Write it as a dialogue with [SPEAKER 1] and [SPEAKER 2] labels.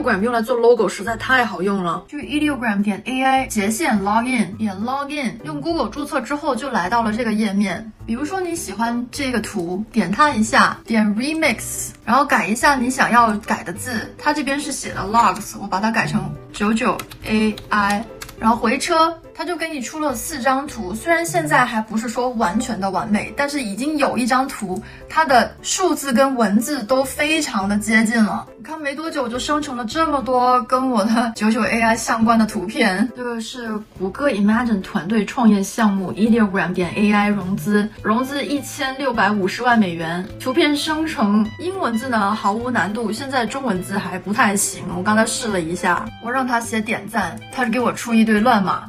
[SPEAKER 1] Ideogram 用来做 logo 实在太好用了。去 Ideogram 点 AI 斜线 login 点 login， 用 Google 注册之后就来到了这个页面。比如说你喜欢这个图，点它一下，点 remix， 然后改一下你想要改的字。它这边是写的 logs， 我把它改成99 AI。然后回车，它就给你出了4张图，虽然现在还不是说完全的完美，但是已经有一张图，它的数字跟文字都非常的接近了。你看没多久就生成了这么多跟我的99 AI 相关的图片。这个是谷歌 Imagine 团队创业项目 Ideogram 点 AI 融资1650万美元。图片生成英文字呢毫无难度，现在中文字还不太行，我刚才试了一下，我让他写点赞，他给我出一堆乱码。